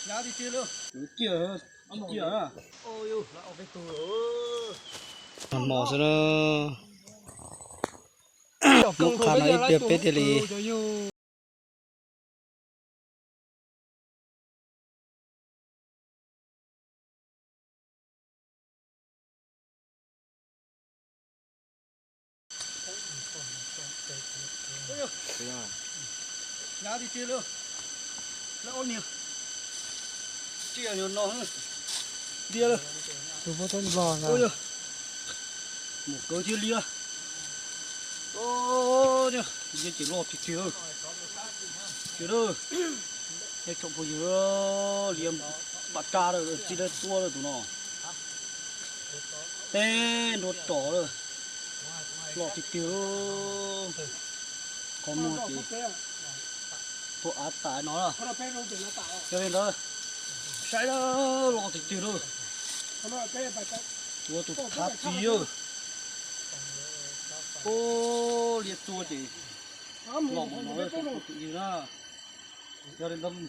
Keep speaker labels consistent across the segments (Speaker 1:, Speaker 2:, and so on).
Speaker 1: Nhà đi chưa luôn. Kia kia à. Ôi ôi, lại ở cái tù rồi.
Speaker 2: Mỏ sao đó lúc khá nó ít đẹp bết thì lì
Speaker 1: Nhà đi chưa luôn. Lại ôn nhiều. Chia nhiều nó hơn. Đi luôn.
Speaker 2: tôi có thân bò
Speaker 1: Ôi giời. Một cỡ chưa lia. Ô nhá, giờ chỉ lọt thì chưa. Chưa đâu. Cái chỗ bây giờ liềm bắt cá rồi, chỉ là tua rồi tụi nó. Ê, nó to rồi. Lọt thì chưa. Có một gì. Bộ át tải nó là. Cho nên đó. Sai đó, lọt thì chưa đâu. Tua tụt tháp gì rồi. Ô, liệt tua thì. Lỏng nó là tụt gì đó. Cho nên tâm.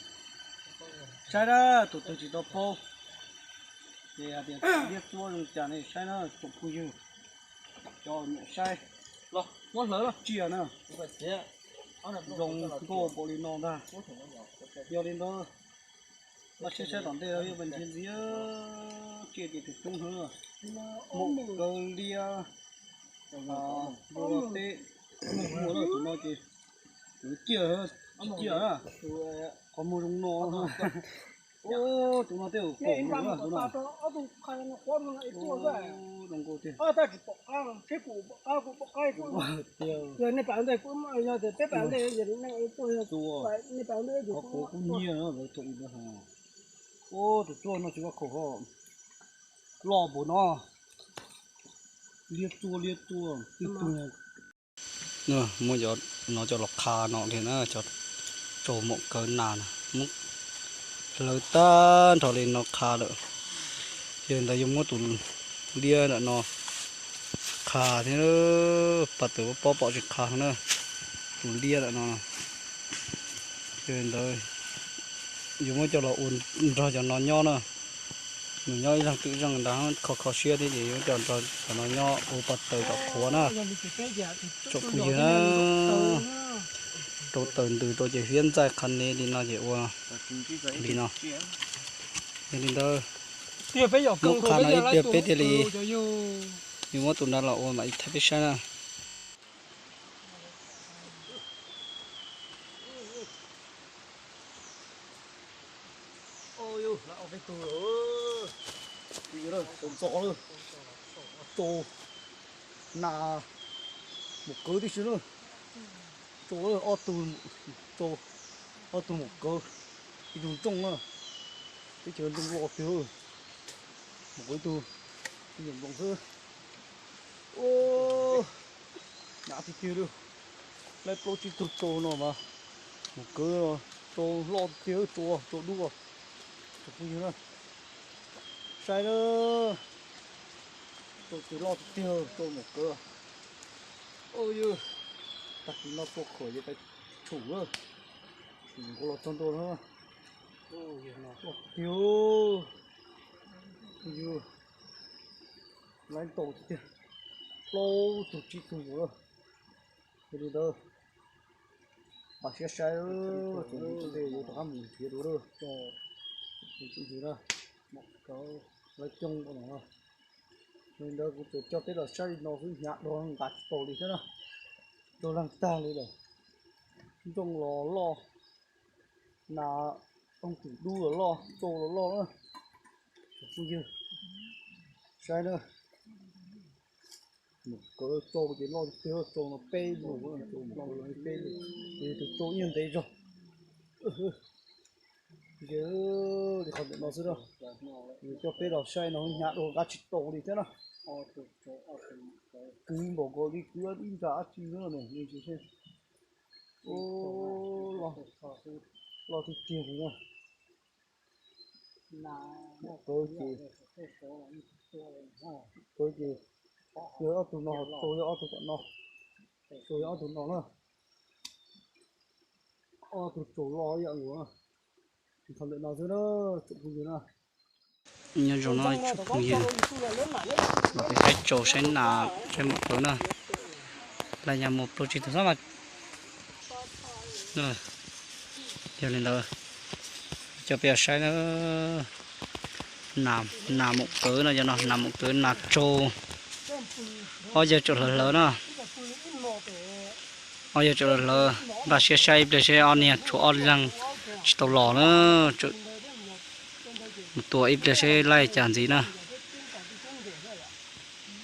Speaker 1: Sai đó, tụt chỉ tao po. Để liệt tua rồi chả này sai nó tụt phu dư. Cho nhẹ sai. Lo, muốn lớn rồi, chia nữa. Dùng cô bộ đi non ra. Cho nên đó. Nó sẽ đón đây là bên trên dưới kia thì thực tung hơn. Một câu lia. Đồ tê. Mua rồi tụi nó kì. Kia hơn. Kia à. Có mua đúng nó. Ô, tụi nó tiêu cổ nữa tụi nó. Đồng cô tiêu.
Speaker 3: Rồi này bạn đây cũng giờ thì tết bạn đây giờ này tôi này bạn đây
Speaker 1: có cổ cũng nhiều nữa rồi trụng nữa hả. Ô, tụi tôi nó chỉ có khổ ho. Lò bố nó. Liệt tua này.
Speaker 2: nữa mua cho nó cho lọc khá nó thì nó cho trổ một cỡ nàn múc lời tan thọ lên nó khá được hiện tại dùng một tủ lia nữa nó khá thế nó bắt đầu bỏ bỏ chuyện khá nữa tủ lia nữa nó hiện tại dùng một cho nó ổn rồi cho nó nho nữa mình nhoi rằng tự rằng đã khó khó xia thế gì cho nó nho ô bắt đầu gặp khó nữa chỗ phụ gì nữa chỗ từ chỗ chỉ hiện tại khăn này đi nó chỉ qua đi nó đi đâu lúc khăn nó ít đẹp bé thì đi nhưng mà tụi nó là ôi mà ít thấy biết sao nè
Speaker 1: Ôi ôi, lại ở cái tù rồi. Gì rồi, rõ rồi. Tô. Nà. Một cớ đi chứ rồi. Tô rồi, ô tù. Tô. Ô tù một cớ. Đi dùng trông rồi. Cái chơi dùng lọt thì rồi. Một cái tù. Đi dùng bóng thơ. Ô. Nhã thì kia được. Lấy pro chỉ tụt tô nó mà. Một cớ rồi. Tô lọt thì rồi, tô đua. Tô như thế này. Sai đó. Tô chỉ lọt thì rồi, tô một cớ. Ôi ơi. Đặt nó phục khỏi cái chủ rồi. Chủ có lọt trong tô nữa. Ôi nó thiếu. Ôi lấy tổ thì lâu tụt chỉ tụt rồi. Cái gì đâu. Bà sẽ sai rồi. Chúng ta vô tao mình phía đó rồi. Cái gì đó. Một cái lấy chung của nó. Nên đâu cũng cho cái là sai nó cứ nhạt đồ gạt tổ đi thế nào. Đồ lăng ta đi rồi. Trong lo là ông chủ đu ở lo tô nó lo nữa không như sai nữa một cái tô cái lo tiêu tô nó pê đủ rồi tô nó pê thì từ tô yên đấy rồi giờ thì không được nó nữa đâu thì cho pê đào sai nó nhạt đồ gắt chít tô đi thế nào cứ bỏ có đi cứ đi giá chi nữa này như thế xem ô lo thì tiền nữa tôi chỉ nhớ tụi nó tôi nhớ tụi nó tôi nhớ tụi nó nữa tụi chủ lo vậy nữa Còn lợn nào dưới nó chụp dưới nó.
Speaker 2: nhớ rồi nó chụp không gì mà cái cách trổ sẽ là cái một tối nữa là nhà một project thứ mà rồi giờ lên đó cho bây giờ nó nằm một cỡ nó cho nó nằm một cỡ nạt trâu bây giờ chỗ lớn nó bây giờ chỗ lớn và xe xây để xe on nè chỗ on rằng tàu lò nữa chỗ một tuổi ít để xe lại chẳng gì nữa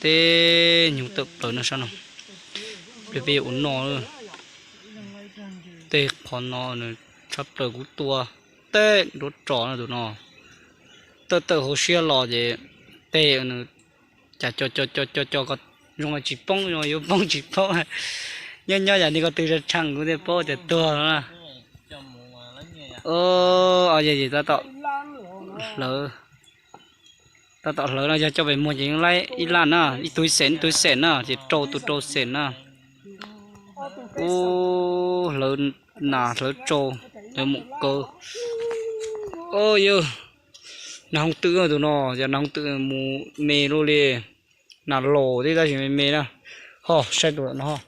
Speaker 2: thế nhung tập lớn nó sao nó để về uống nó nữa tê còn nó nữa sắp tới cú tua tê đốt trò nó tụi nó tớ hồ xe lò gì tê nữa chả cho có dùng là chỉ bông rồi yêu bông chỉ bông nhân nhau là đi có từ ra chẳng cũng để bông để tua nữa ở gì ta tạo lỡ ta tạo lỡ là cho về mua những lấy ít lan à ít túi sén à thì trâu sén à ô lớn nà lớn trâu để một cơ ôi yêu nóng tự rồi tụi nó giờ nóng tự mù mê luôn đi nà lồ đi ra chỉ mê nè ho sai tụi nó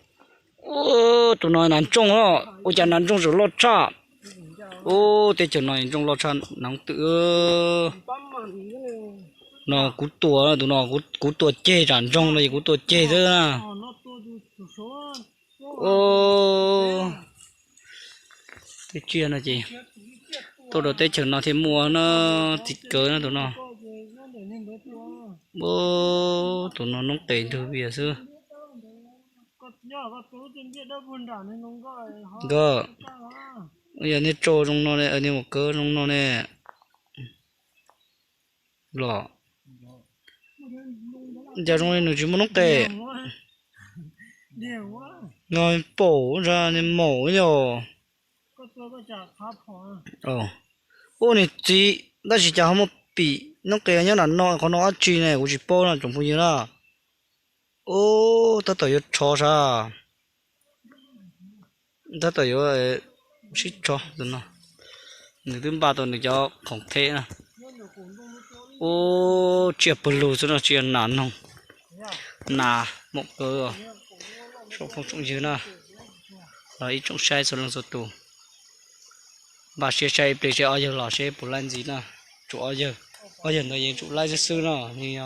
Speaker 2: ô tụi nó nắn trông đó ôi chả nắn trông rồi lót cha ô thế chừng này trông lót cha nóng tự nó cú tua tụi nó cú tua chê chẳng trông này cú tua chê thế à ô thế chia là gì tôi đầu tết chừng nó thì mua nó thịt cớ nó tụi nó bố tụi nó nóng tiền từ bây giờ cơ bây giờ nít trâu trong nó này ở đây một cớ trong nó này lọ giờ trong này nó chỉ muốn nóng tệ rồi bổ ra nên mổ rồi ô này chị đó chỉ cho một bị nó kề nhá là nó có nó chi này của chị bố là chúng tôi là ô ta tới cho sao ta tới xích cho rồi nó người thứ ba tuần được cho không thế nè ô chia bự lù cho nó chia nản không nà một cơ số không trúng dưới nè rồi trúng sai số lần số tù bà xe chạy để xe ở giờ lò xe bù lan gì nè chỗ ở giờ nó những chỗ lai sư nè thì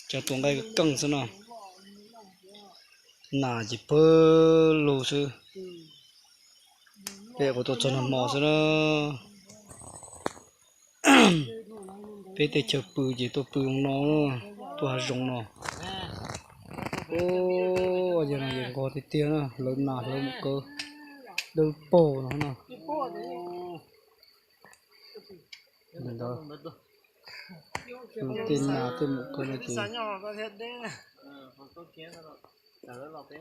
Speaker 2: cho tuồng cái căng sư nè nà chỉ bơ lù sư để của tôi cho nó mò sư nè bây giờ chờ bự gì tôi bự nó tôi hay dùng nó ô giờ này giờ có thì tiền nè lớn nào lớn một cơ đôi bò nó nè mình đó tiền nào tiền một cơ này thì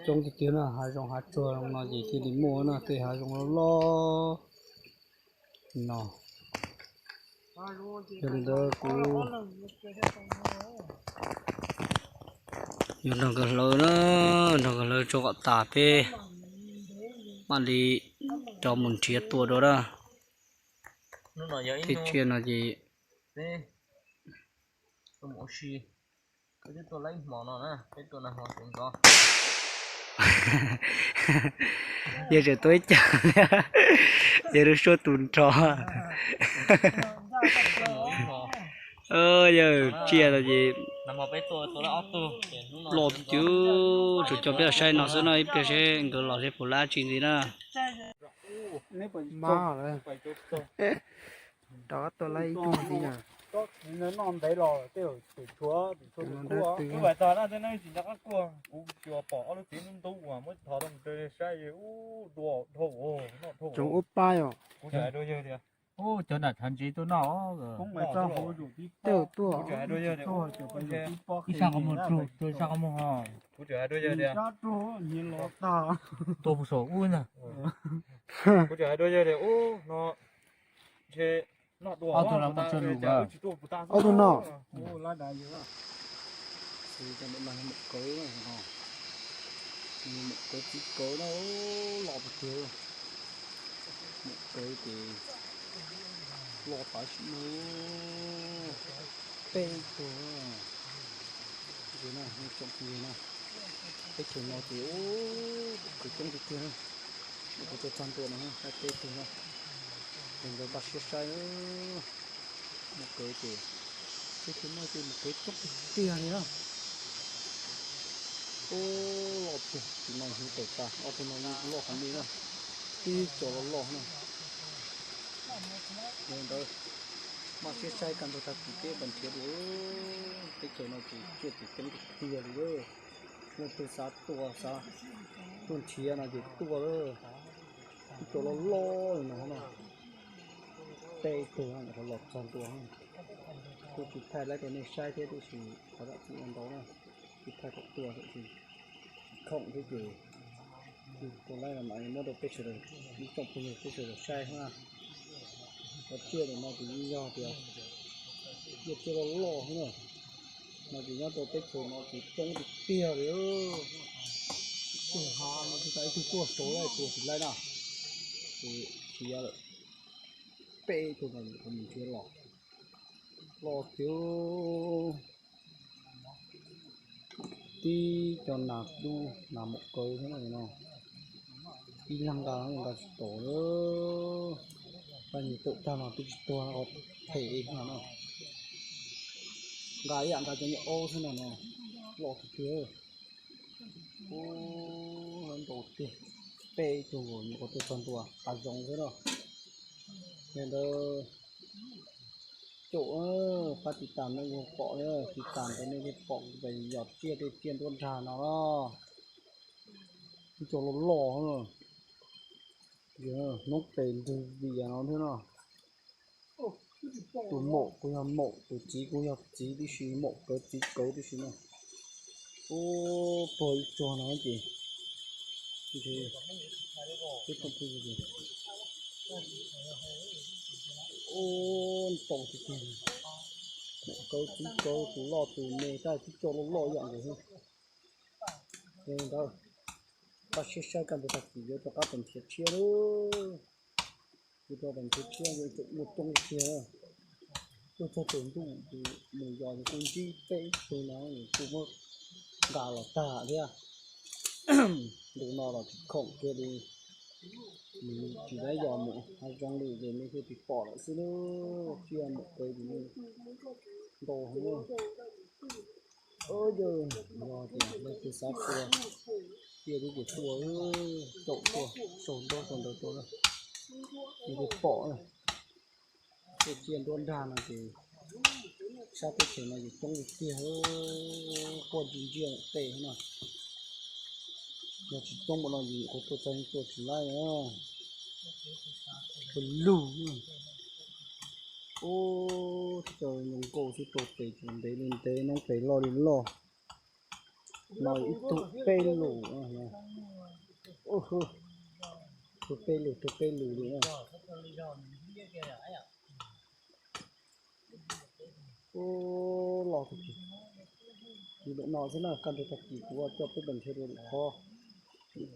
Speaker 2: trong cái tiền là hai dòng hạt chua nó gì thì đi mua nè thì hai dòng nó lo nó mình đó cũng nhưng nó gần lớn nữa nó gần lớn cho gọt tạp đi mà đi cho mình chia tua đó đó thì chia là gì
Speaker 4: cái tôi lấy món nó nè cái tôi là món chúng con
Speaker 2: giờ rồi tôi chả giờ được số tuần trò giờ chia là gì
Speaker 4: nằm ở bên tôi là auto
Speaker 2: lọt chứ rồi cho biết là sai nó sẽ nói biết sẽ cái lọt sẽ phụ lá chuyện gì nữa
Speaker 1: Má rồi.
Speaker 3: đó tôi lấy cái gì nhỉ
Speaker 1: nó non đấy rồi tiêu chúa cua
Speaker 4: cứ vậy tao ra đây chỉ chắc cua chúa bỏ nó tiếng tú mà mới thò đồng chơi sai đùa thổ nó thổ
Speaker 3: chúng úp bay rồi
Speaker 4: chạy đôi giờ đi ô cho đặt hành trí tôi nó
Speaker 1: không phải cho hồ đủ tí
Speaker 3: tiêu tua
Speaker 4: chạy đôi giờ đi
Speaker 1: ít sao có một chút tôi sao có một hò
Speaker 4: cú chạy đôi giờ đi
Speaker 1: nhìn lọt ta
Speaker 4: tôi phụ sổ uôn à cú chạy đôi giờ đi ô nó chơi nó đùa
Speaker 1: tôi làm một chân lù à
Speaker 3: tôi nó
Speaker 1: ô lá đại dữ à
Speaker 2: thì cho nên là một cối này hả một cối chỉ cối nó lọt một chiều một cối thì lò phải xí nữa tê của thế nào như trong kia nào cái chỗ nó thì ô cái trong cái kia nó có cho chăn tuần nữa cái tê của nó mình phải bắt chiếc sai nữa một cái thì cái chỗ nó thì một cái trong cái kia này đó ô lọt thì nó như tổ ta ở bên nó như lọt hắn đi nữa đi chỗ nó lọt nữa nên đó mà chiếc sai cần tôi ta chỉ cái bằng chiếc đó cái chỗ nó chỉ chưa chỉ cái kia rồi một từ sát tua sa tuần chia là gì tua đó chỗ nó lo nó mà tê tua nó lọt trong tua tôi chỉ thay lại cái này sai thế tôi chỉ có đã chỉ ăn đó này chỉ thay cái tua thì không cái gì thì còn lại là mọi người được cái sự rồi đi trong cái sự rồi sai ha và chia để nó thì như nhau thì việc cho nó lo nữa mà chỉ nhớ tôi tết rồi nó chỉ trong cái tia đấy hà nó thì cái tua số này tua thì lại nào thì chỉ là bê của mình chưa lo thiếu đi cho nạp đu là một cây thế này nào đi lăng đá người ta tổ nữa và những tự ta mà tự to nó thể mà nó gái ăn ta cho những ô thế này nè lọt kia ô hơn tổ tiền tê chủ một cái tuần tua cả giống thế nào nên đó chỗ phát triển tạm nó cũng cọ nữa thì tạm cái này cái cọ về giọt kia thì tiền tuần trà nó chỗ nó lò nữa giờ nó tiền từ vì nó thế nào tụi mộ cũng là mộ tụi chí cũng là chí đi xí mộ cái chí cấu đi xí này ô bồi cho nó gì thì cái công ty gì ô tổng thì gì cấu chí cấu tụi lo tụi mẹ ta chỉ cho nó lo dạng gì hết nên đâu ta sẽ sai cần phải chỉ cho các phần thiệt chia luôn cho phần thiệt chia rồi một trong chia cho tưởng đủ mình gọi là công ty tệ tôi nói cũng gà là tả thế à đủ nó là khổng kia đi mình chỉ lấy dò một hai trong đi về mấy cái thì bỏ lại xíu nữa chia một cái thì đồ không nữa ôi giờ rồi thì lấy cái sát tua kia đi cái tua trộn tua sồn đâu nữa thì cái bỏ này cái chiên đôn đàn là thì sao cái chuyện này trong cái kia con gì riêng tệ thế nào nó chỉ trong một lần gì có tôi chân tôi chỉ lại nữa cái lù ô trời những cô sẽ tốt tệ chuyện đấy lên tế nó phải lo đến lo nói ít tụ tê lù ô hô tụ tê lù đi nha ô lo thật thì bọn nó thế nào cần phải thật kỹ của cho cái bẩn theo được kho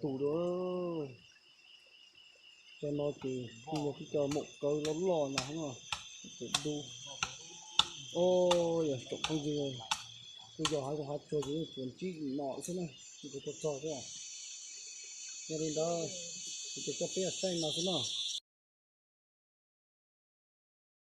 Speaker 2: tủ đó cho nó thì khi mà cái cho một câu lắm lò nào không à để đu ôi trộm không gì rồi bây giờ hai con hát cho gì chuẩn chỉ nọ thế này thì có cho thế à cho nên đó thì cho bé xanh nào thế nào